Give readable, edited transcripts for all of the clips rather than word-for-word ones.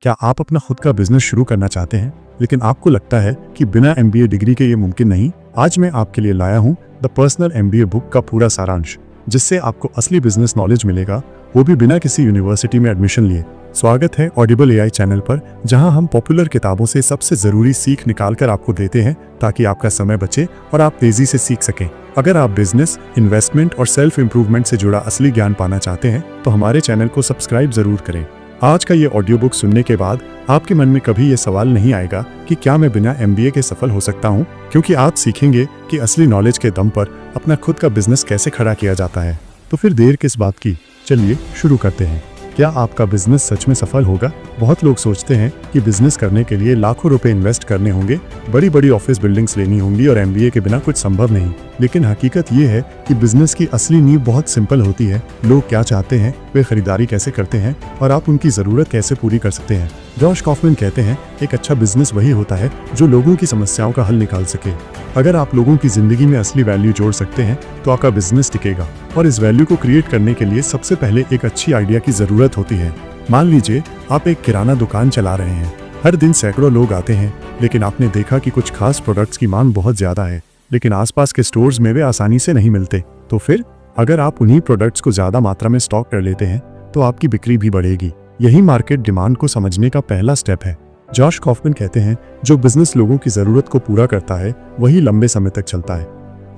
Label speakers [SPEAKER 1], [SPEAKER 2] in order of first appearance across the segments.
[SPEAKER 1] क्या आप अपना खुद का बिजनेस शुरू करना चाहते हैं लेकिन आपको लगता है कि बिना MBA डिग्री के ये मुमकिन नहीं? आज मैं आपके लिए लाया हूँ द पर्सनल MBA बुक का पूरा सारांश, जिससे आपको असली बिजनेस नॉलेज मिलेगा, वो भी बिना किसी यूनिवर्सिटी में एडमिशन लिए। स्वागत है ऑडिबल AI चैनल पर, जहां हम पॉपुलर किताबों से सबसे जरूरी सीख निकालकर आपको देते हैं ताकि आपका समय बचे और आप तेजी से सीख सकें। अगर आप बिजनेस, इन्वेस्टमेंट और सेल्फ इंप्रूवमेंट से जुड़ा असली ज्ञान पाना चाहते हैं तो हमारे चैनल को सब्सक्राइब जरूर करें। आज का ये ऑडियो बुक सुनने के बाद आपके मन में कभी ये सवाल नहीं आएगा कि क्या मैं बिना MBA के सफल हो सकता हूँ, क्योंकि आप सीखेंगे कि असली नॉलेज के दम पर अपना खुद का बिजनेस कैसे खड़ा किया जाता है। तो फिर देर किस बात की, चलिए शुरू करते हैं। क्या आपका बिजनेस सच में सफल होगा? बहुत लोग सोचते हैं कि बिजनेस करने के लिए लाखों रुपए इन्वेस्ट करने होंगे, बड़ी बड़ी ऑफिस बिल्डिंग्स लेनी होंगी और MBA के बिना कुछ संभव नहीं। लेकिन हकीकत ये है कि बिजनेस की असली नींव बहुत सिंपल होती है। लोग क्या चाहते हैं, वे खरीदारी कैसे करते हैं और आप उनकी जरूरत कैसे पूरी कर सकते हैं। जॉश कॉफमैन कहते हैं, एक अच्छा बिजनेस वही होता है जो लोगों की समस्याओं का हल निकाल सके। अगर आप लोगों की जिंदगी में असली वैल्यू जोड़ सकते हैं तो आपका बिजनेस टिकेगा, और इस वैल्यू को क्रिएट करने के लिए सबसे पहले एक अच्छी आइडिया की जरूरत होती है। मान लीजिए आप एक किराना दुकान चला रहे हैं। हर दिन सैकड़ों लोग आते हैं, लेकिन आपने देखा कि कुछ खास प्रोडक्ट्स की मांग बहुत ज्यादा है, लेकिन आसपास के स्टोर्स में वे आसानी से नहीं मिलते। तो फिर अगर आप उन्हीं प्रोडक्ट्स को ज्यादा मात्रा में स्टॉक कर लेते हैं तो आपकी बिक्री भी बढ़ेगी। यही मार्केट डिमांड को समझने का पहला स्टेप है। जॉश कॉफमैन कहते हैं, जो बिजनेस लोगों की जरूरत को पूरा करता है वही लंबे समय तक चलता है।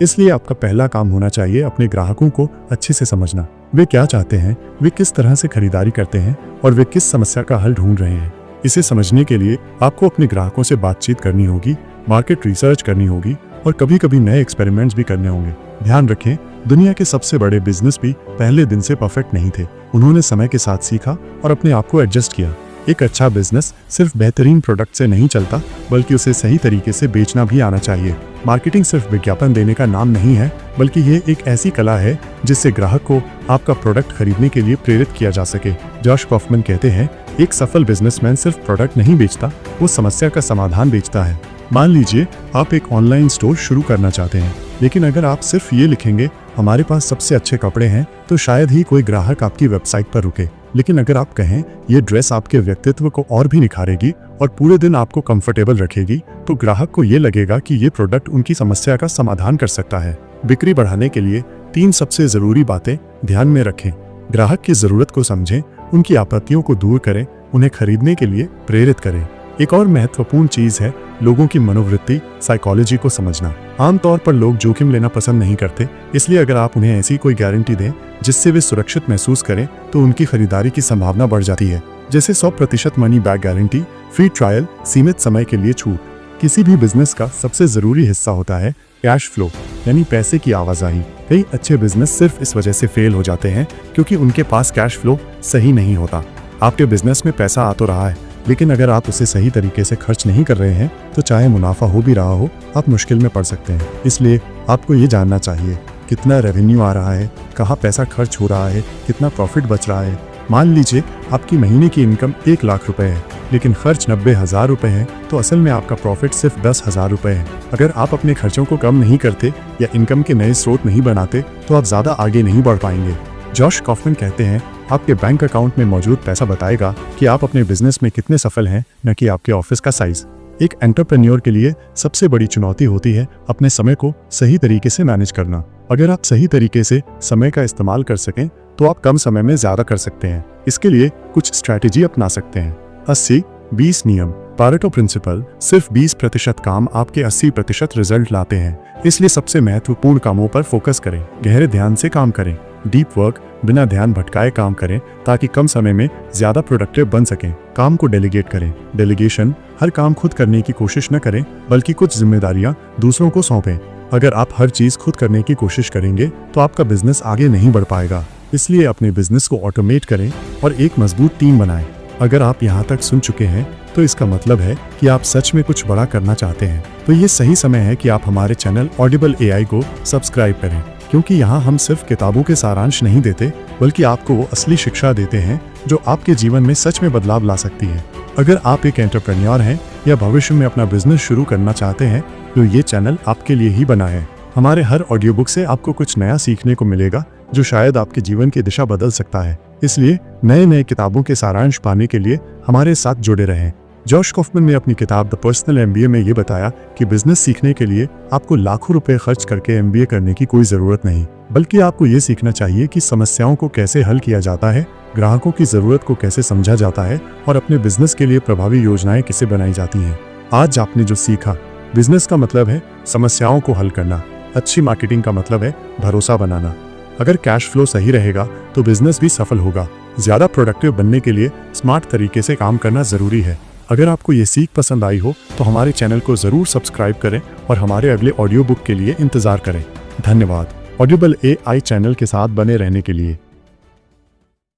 [SPEAKER 1] इसलिए आपका पहला काम होना चाहिए अपने ग्राहकों को अच्छे से समझना। वे क्या चाहते हैं, वे किस तरह से खरीदारी करते हैं और वे किस समस्या का हल ढूंढ रहे हैं। इसे समझने के लिए आपको अपने ग्राहकों से बातचीत करनी होगी, मार्केट रिसर्च करनी होगी और कभी कभी नए एक्सपेरिमेंट्स भी करने होंगे। ध्यान रखें, दुनिया के सबसे बड़े बिजनेस भी पहले दिन से परफेक्ट नहीं थे। उन्होंने समय के साथ सीखा और अपने आप को एडजस्ट किया। एक अच्छा बिजनेस सिर्फ बेहतरीन प्रोडक्ट से नहीं चलता, बल्कि उसे सही तरीके से बेचना भी आना चाहिए। मार्केटिंग सिर्फ विज्ञापन देने का नाम नहीं है, बल्कि ये एक ऐसी कला है जिससे ग्राहक को आपका प्रोडक्ट खरीदने के लिए प्रेरित किया जा सके। जॉश कॉफमैन कहते हैं, एक सफल बिजनेसमैन सिर्फ प्रोडक्ट नहीं बेचता, वो समस्या का समाधान बेचता है। मान लीजिए आप एक ऑनलाइन स्टोर शुरू करना चाहते हैं, लेकिन अगर आप सिर्फ ये लिखेंगे हमारे पास सबसे अच्छे कपड़े हैं, तो शायद ही कोई ग्राहक आपकी वेबसाइट पर रुके। लेकिन अगर आप कहें ये ड्रेस आपके व्यक्तित्व को और भी निखारेगी और पूरे दिन आपको कंफर्टेबल रखेगी, तो ग्राहक को ये लगेगा कि ये प्रोडक्ट उनकी समस्या का समाधान कर सकता है। बिक्री बढ़ाने के लिए 3 सबसे जरूरी बातें ध्यान में रखें। ग्राहक की जरूरत को समझें, उनकी आपत्तियों को दूर करें, उन्हें खरीदने के लिए प्रेरित करें। एक और महत्वपूर्ण चीज है लोगों की मनोवृत्ति, साइकोलॉजी को समझना। आमतौर पर लोग जोखिम लेना पसंद नहीं करते, इसलिए अगर आप उन्हें ऐसी कोई गारंटी दें जिससे वे सुरक्षित महसूस करें तो उनकी खरीदारी की संभावना बढ़ जाती है। जैसे 100% money back guarantee, free trial, सीमित समय के लिए छूट। किसी भी बिजनेस का सबसे जरूरी हिस्सा होता है कैश फ्लो, यानी पैसे की आवाजाही। कई अच्छे बिजनेस सिर्फ इस वजह से फेल हो जाते हैं क्योंकि उनके पास कैश फ्लो सही नहीं होता। आपके बिजनेस में पैसा आ तो रहा है, लेकिन अगर आप उसे सही तरीके से खर्च नहीं कर रहे हैं तो चाहे मुनाफा हो भी रहा हो, आप मुश्किल में पड़ सकते हैं। इसलिए आपको ये जानना चाहिए कितना रेवेन्यू आ रहा है, कहाँ पैसा खर्च हो रहा है, कितना प्रॉफिट बच रहा है। मान लीजिए आपकी महीने की इनकम 1 लाख रुपए है, लेकिन खर्च 90,000 रुपए है, तो असल में आपका प्रॉफिट सिर्फ 10,000 रुपए है। अगर आप अपने खर्चों को कम नहीं करते या इनकम के नए स्रोत नहीं बनाते तो आप ज्यादा आगे नहीं बढ़ पाएंगे। जॉश कॉफमैन कहते हैं, आपके बैंक अकाउंट में मौजूद पैसा बताएगा कि आप अपने बिजनेस में कितने सफल हैं, न कि आपके ऑफिस का साइज। एक एंटरप्रेन्योर के लिए सबसे बड़ी चुनौती होती है अपने समय को सही तरीके से मैनेज करना। अगर आप सही तरीके से समय का इस्तेमाल कर सकें तो आप कम समय में ज्यादा कर सकते हैं। इसके लिए कुछ स्ट्रैटेजी अपना सकते हैं। 80-20 नियम, पारेटो प्रिंसिपल। सिर्फ 20% काम आपके 80% रिजल्ट लाते हैं, इसलिए सबसे महत्वपूर्ण कामों पर फोकस करें। गहरे ध्यान से काम करें, डीप वर्क, बिना ध्यान भटकाए काम करें ताकि कम समय में ज्यादा प्रोडक्टिव बन सकें। काम को डेलीगेट करें। डेलीगेशन, हर काम खुद करने की कोशिश न करें, बल्कि कुछ जिम्मेदारियां दूसरों को सौंपें। अगर आप हर चीज खुद करने की कोशिश करेंगे तो आपका बिजनेस आगे नहीं बढ़ पाएगा। इसलिए अपने बिजनेस को ऑटोमेट करें और एक मजबूत टीम बनाएं। अगर आप यहाँ तक सुन चुके हैं तो इसका मतलब है कि आप सच में कुछ बड़ा करना चाहते हैं। तो ये सही समय है कि आप हमारे चैनल ऑडिबल AI को सब्सक्राइब करें, क्योंकि यहाँ हम सिर्फ किताबों के सारांश नहीं देते, बल्कि आपको वो असली शिक्षा देते हैं जो आपके जीवन में सच में बदलाव ला सकती है। अगर आप एक एंटरप्रेन्योर हैं या भविष्य में अपना बिजनेस शुरू करना चाहते हैं तो ये चैनल आपके लिए ही बना है। हमारे हर ऑडियो बुक से आपको कुछ नया सीखने को मिलेगा जो शायद आपके जीवन की दिशा बदल सकता है। इसलिए नए नए किताबों के सारांश पाने के लिए हमारे साथ जुड़े रहें। जॉश कॉफमैन ने अपनी किताब द पर्सनल एमबीए में ये बताया कि बिजनेस सीखने के लिए आपको लाखों रुपए खर्च करके एमबीए करने की कोई जरूरत नहीं, बल्कि आपको ये सीखना चाहिए कि समस्याओं को कैसे हल किया जाता है, ग्राहकों की जरूरत को कैसे समझा जाता है और अपने बिजनेस के लिए प्रभावी योजनाएं कैसे बनाई जाती हैं। आज आपने जो सीखा, बिजनेस का मतलब है समस्याओं को हल करना, अच्छी मार्केटिंग का मतलब है भरोसा बनाना। अगर कैश फ्लो सही रहेगा तो बिजनेस भी सफल होगा। ज्यादा प्रोडक्टिव बनने के लिए स्मार्ट तरीके से काम करना जरूरी है। अगर आपको ये सीख पसंद आई हो तो हमारे चैनल को जरूर सब्सक्राइब करें और हमारे अगले ऑडियो बुक के लिए इंतजार करें। धन्यवाद। ऑडिबल AI चैनल के साथ बने रहने के लिए।